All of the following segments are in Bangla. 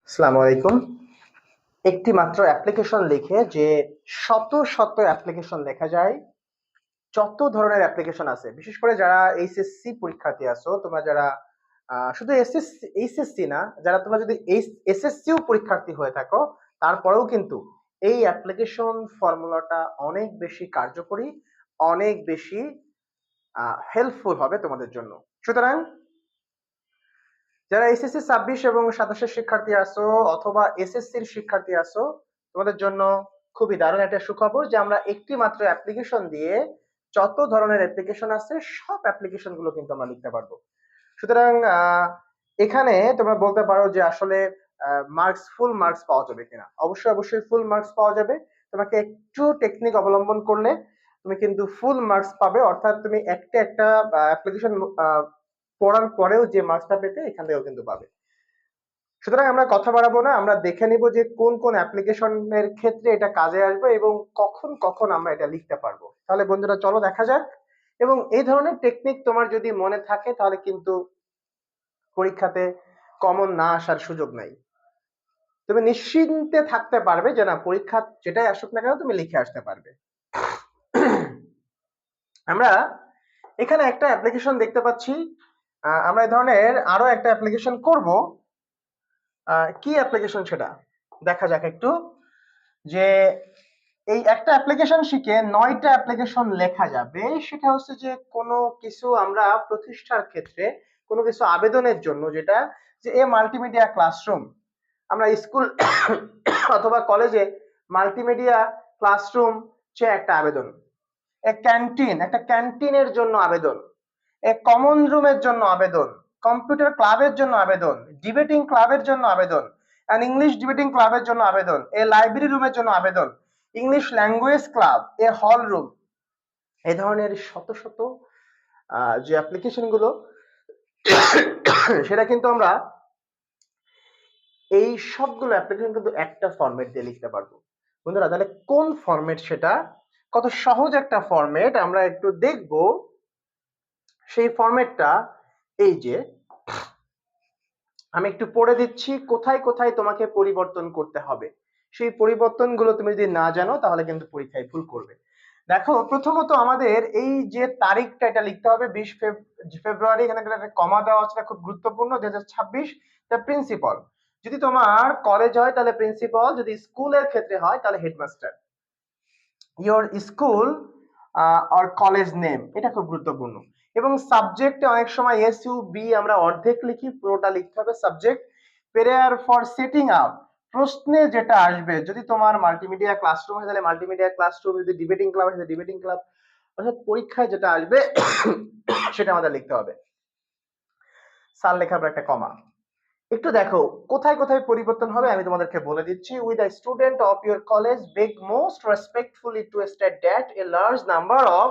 আসসালামু আলাইকুম। একটি মাত্র অ্যাপ্লিকেশন লিখে যে শত শত অ্যাপ্লিকেশন লেখা যায়, যত ধরনের অ্যাপ্লিকেশন আছে, বিশেষ করে যারা এইচএসসি পরীক্ষার্থী আছো, তোমরা যারা শুধু এইচএসসি না, যারা তোমরা যদি এসএসসিও পরীক্ষার্থী হয়ে থাকো, তারপরেও কিন্তু এই অ্যাপ্লিকেশন ফর্মুলাটা অনেক বেশি কার্যকরী, অনেক বেশি হেল্পফুল হবে তোমাদের জন্য। সুতরাং যারা এসএসসি 26 এবং 27 শিক্ষার্থী আছো অথবা এসএসসির শিক্ষার্থী আছো, তোমাদের জন্য খুবই দারুণ একটা সুখবর যে আমরা একটি মাত্র অ্যাপ্লিকেশন দিয়ে যত ধরনের অ্যাপ্লিকেশন আছে সব অ্যাপ্লিকেশন গুলো কিন্তু আমরা লিখতে পারবো। সুতরাং এখানে তোমরা বলতে পারো যে আসলে ফুল মার্কস পাওয়া যাবে কিনা। অবশ্যই অবশ্যই ফুল মার্কস পাওয়া যাবে। তোমাকে একটু টেকনিক অবলম্বন করলে তুমি কিন্তু ফুল মার্কস পাবে, অর্থাৎ তুমি একটা একটা অ্যাপ্লিকেশন পড়ার পরেও যে মার্কসটা পেতে এখান থেকেও কিন্তু পাবে। সুতরাং আমরা কথা বাড়াবো না, আমরা দেখে নিব যে কোন কোন অ্যাপ্লিকেশনের ক্ষেত্রে এটা কাজে আসবে এবং কখন কখন আমরা এটা লিখতে পারবো। তাহলে বন্ধুরা চলো দেখা যাক। এবং এই ধরনের টেকনিক তোমার যদি মনে থাকে তাহলে কিন্তু পরীক্ষাতে কমন না আসার সুযোগ নাই। তুমি নিশ্চিন্তে থাকতে পারবে যে না, পরীক্ষা যেটাই আসুক না কেন তুমি লিখে আসতে পারবে। আমরা এখানে একটা অ্যাপ্লিকেশন দেখতে পাচ্ছি। আমরা এই ধরনের আরো একটা অ্যাপ্লিকেশন করব। কি অ্যাপ্লিকেশন সেটা দেখা যাক একটু। যে এই একটা অ্যাপ্লিকেশন শিখে 9টা অ্যাপ্লিকেশন লেখা যাবে। সেটা হচ্ছে যে কোনো কিছু আমরা প্রতিষ্ঠার ক্ষেত্রে কোনো কিছু আবেদনের জন্য, যেটা যে মাল্টিমিডিয়া ক্লাসরুম, আমরা স্কুল অথবা কলেজে মাল্টিমিডিয়া ক্লাসরুম চেয়ে একটা আবেদন, একটা ক্যান্টিনের জন্য আবেদন, কমন রুমের জন্য আবেদন, কম্পিউটার ক্লাবের জন্য আবেদন, ডিবেটিং ক্লাবের জন্য আবেদন, ইংলিশ ডিবেটিং ক্লাবের জন্য আবেদন, লাইব্রেরি রুমের জন্য আবেদন, English language club, hall room, এই ধরনের শত শত যে অ্যাপ্লিকেশন গুলো সেটা কিন্তু আমরা এই সবগুলো অ্যাপ্লিকেশন কিন্তু একটা ফরম্যাট দিয়ে লিখতে পারবো। বন্ধুরা তাহলে কোন ফরম্যাট সেটা, কত সহজ একটা ফরম্যাট আমরা একটু দেখব। সেই ফরম্যাটটা এই যে আমি একটু পড়ে দিচ্ছি কোথায় কোথায় তোমাকে পরিবর্তন করতে হবে। সেই পরিবর্তনগুলো তুমি যদি না জানো তাহলে কিন্তু পরীক্ষায় ভুল করবে। দেখো প্রথমত আমাদের এই যে তারিখটা এটা লিখতে হবে 20 ফেব্রুয়ারি। এখানে একটা কমা দেওয়া আছে, খুব গুরুত্বপূর্ণ। 2026 দ্য প্রিন্সিপাল। যদি তোমার কলেজ হয় তাহলে প্রিন্সিপাল, যদি স্কুলের ক্ষেত্রে হয় তাহলে headmaster. Your school or college name, এটা খুব গুরুত্বপূর্ণ। এবং সাবজেক্টে অনেক সময় এস ইউ বি আমরা অর্ধেক লিখি, পুরোটা লিখতে হবে subject. Prayer for setting up, প্রশ্নে যেটা আসবে, যদি তোমার মাল্টিমিডিয়া ক্লাসরুম হয় তাহলে মাল্টিমিডিয়া ক্লাসরুম, যদি ডিবেটিং ক্লাব হয় ডিবেটিং ক্লাব, অর্থাৎ পরীক্ষায় যেটা আসবে সেটা আমাদের লিখতে হবে। সাল লেখার পর একটা কমা। একটু দেখো কোথায় কোথায় পরিবর্তন হবে আমি তোমাদেরকে বলে দিচ্ছি। With a student of your college beg most respectfully to state that a large number of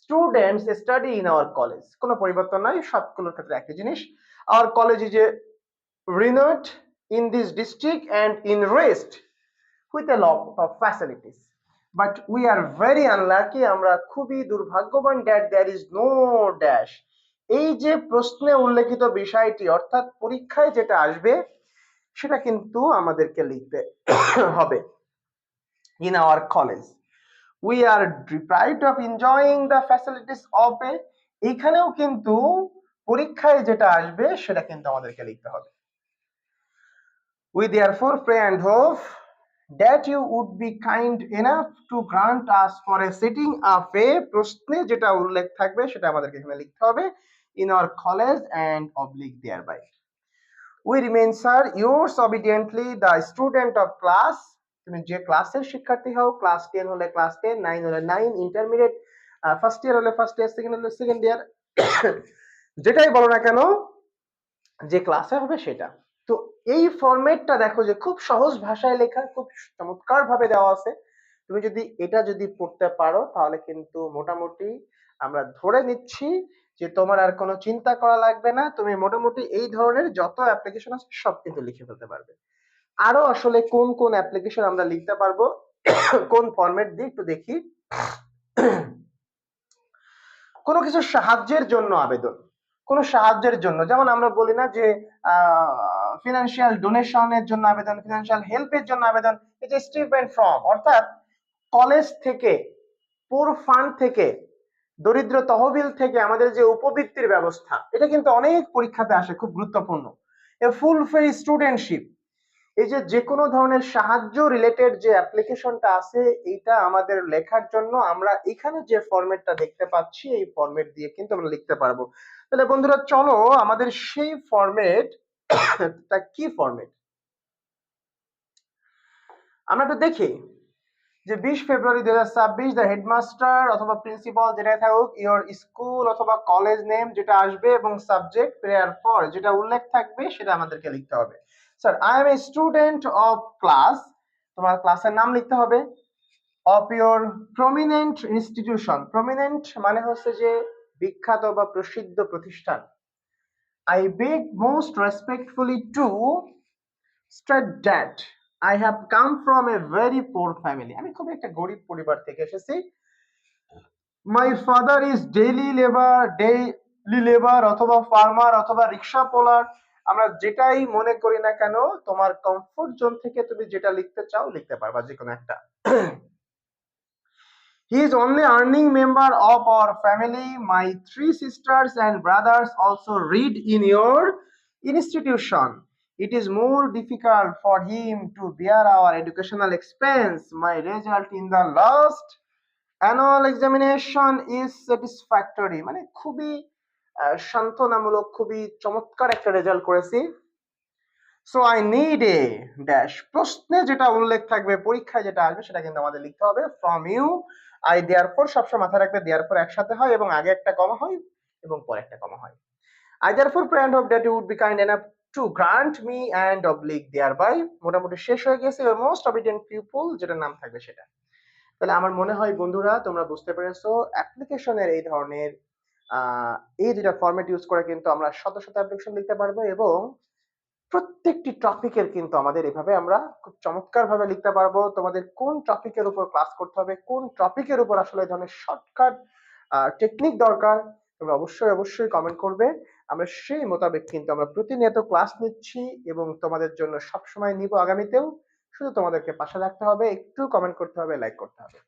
students study in our college. কোনো পরিবর্তন নাই, সবগুলোর ক্ষেত্রে একই জিনিস। Our college is a renowned in this district and in rest with a lot of facilities, but we are very unlucky, আমরা খুবই দুর্ভাগ্যবান, that there is no dash। এই যে প্রশ্নে উল্লেখিত বিষয়টি অর্থাৎ পরীক্ষায় যেটা আসবে সেটা কিন্তু আমাদেরকে লিখতে হবে। in our college we are deprived of enjoying the facilities of a, এখানেও কিন্তু পরীক্ষায় যেটা আসবে সেটা কিন্তু আমাদেরকে লিখতে হবে। We therefore pray and hope that you would be kind enough to grant us for a setting up a, প্রশ্নে যেটা উল্লেখ থাকবে সেটা আমাদেরকে এখানে লিখতে হবে, in our college and oblique thereby। We remain sir yours obediently the student of class, তুমি যে ক্লাসের শিক্ষার্থী হও, ক্লাস 10 হলে ক্লাস 10, 9 হলে 9, ইন্টারমিডিয়েট ফার্স্ট ইয়ার হলে ফার্স্ট ইয়ার, সেকেন্ড হলে সেকেন্ড ইয়ার, যেটাই বলো না কেন যে ক্লাসে হবে সেটা। তো এই ফরম্যাটটা দেখো যে খুব সহজ ভাষায় লেখা, খুব চমৎকার ভাবে দেওয়া আছে। তুমি যদি এটা পড়তে পারো তাহলে কিন্তু মোটামুটি আমরা ধরে নিচ্ছি যে তোমার আর কোনো চিন্তা করা লাগবে না, তুমি মোটামুটি এই ধরনের যত অ্যাপ্লিকেশন আছে সব কিন্তু লিখে ফেলতে পারবে। আরো আসলে কোন কোন অ্যাপ্লিকেশন আমরা লিখতে পারবো কোন ফরম্যাট দিয়ে একটু দেখি। কোনো কিছু সাহায্যের জন্য আবেদন, কোনো সাহায্যের জন্য, যেমন আমরা বলি না যে ফিনান্সিয়াল ডোনেশনের জন্য আবেদন, ফিনান্সিয়াল হেল্পের জন্য আবেদন, এই যে স্টিপেন্ড ফ্রম, অর্থাৎ কলেজ থেকে, পুর ফান্ড থেকে, দরিদ্র তহবিল থেকে আমাদের যে উপবৃত্তির ব্যবস্থা, এটা কিন্তু অনেক পরীক্ষাতে আসে, খুব গুরুত্বপূর্ণ। এ ফুল ফ্রি স্টুডেন্টশিপ, এই যে কোনো ধরনের সাহায্য রিলেটেড যে অ্যাপ্লিকেশনটা আছে, এইটা আমাদের লেখার জন্য আমরা এখানে যে ফরম্যাটটা দেখতে পাচ্ছি এই ফরম্যাট দিয়ে কিন্তু আমরা লিখতে পারবো। তাহলে বন্ধুরা চলো আমাদের সেই ফরম্যাট তা কি ফরম্যাট আমরা একটু দেখি। যে 20 ফেব্রুয়ারি 2026 দ্য হেডমাস্টার অথবা প্রিন্সিপাল যেটা থাকুক, ইওর স্কুল অথবা কলেজ নেম যেটা আসবে এবং সাবজেক্ট প্রেয়ার ফর যেটা উল্লেখ থাকবে সেটা আমাদেরকে লিখতে হবে। Sir I am a student of class, তোমার ক্লাসের নাম লিখতে হবে, of your prominent institution, prominent মানে হচ্ছে যে বিখ্যাত বা প্রসিদ্ধ প্রতিষ্ঠান। I beg most respectfully to state that I have come from a very poor family, আমি খুব একটা গরিব পরিবার থেকে এসেছি। My father is daily labour অথবা ফার্মার অথবা রিক্সা পোলার, আমরা যেটাই মনে করি না কেন, তোমার কমফোর্ট জোন থেকে তুমি যেটা লিখতে চাও লিখতে পারবা যে কোনো একটা। He is only earning member of our family. My 3 sisters and brothers also read in your institution. It is more difficult for him to bear our educational expense. My result in the last annual examination is satisfactory, মানে খুবই সান্ত্বনামূলক, খুবই চমৎকার একটা রেজাল্ট করেছি। So I need a dash, প্রশ্নে যেটা উল্লেখ থাকবে, পরীক্ষায় যেটা আসবে সেটা কিন্তু আমাদের লিখতে হবে। ফ্রম ইউ, আই দেয়ারফর সবসময় মাথায় রাখবে, দেয়ারফর একসাথে হয় এবং আগে একটা কমা হয় এবং পরে একটা কমা হয়। I therefore pray and hope that you would be kind enough to grant me and oblique thereby, মোটামুটি শেষ হয়ে গেছে। Your most obedient pupil যেটা নাম থাকবে সেটা। তাহলে আমার মনে হয় বন্ধুরা তোমরা বুঝতে পেরেছো অ্যাপ্লিকেশনের এই ধরনের এই দুটা ফরম্যাট ইউজ করে কিন্তু আমরা শত শত অ্যাপ্লিকেশন লিখতে পারবো এবং প্রত্যেকটি টপিকের কিন্তু আমাদের এভাবে আমরা খুব চমৎকার ভাবে লিখতে পারবো। তোমাদের কোন টপিকের উপর ক্লাস করতে হবে, কোন টপিকের উপর আসলে এই ধরনের শর্টকাট টেকনিক দরকার, তোমরা অবশ্যই অবশ্যই কমেন্ট করবে। আমরা সেই মোতাবেক কিন্তু আমরা প্রতিনিয়ত ক্লাস নিচ্ছি এবং তোমাদের জন্য সবসময় নিব আগামীতেও। শুধু তোমাদেরকে পাশে রাখতে হবে, একটু কমেন্ট করতে হবে, লাইক করতে হবে।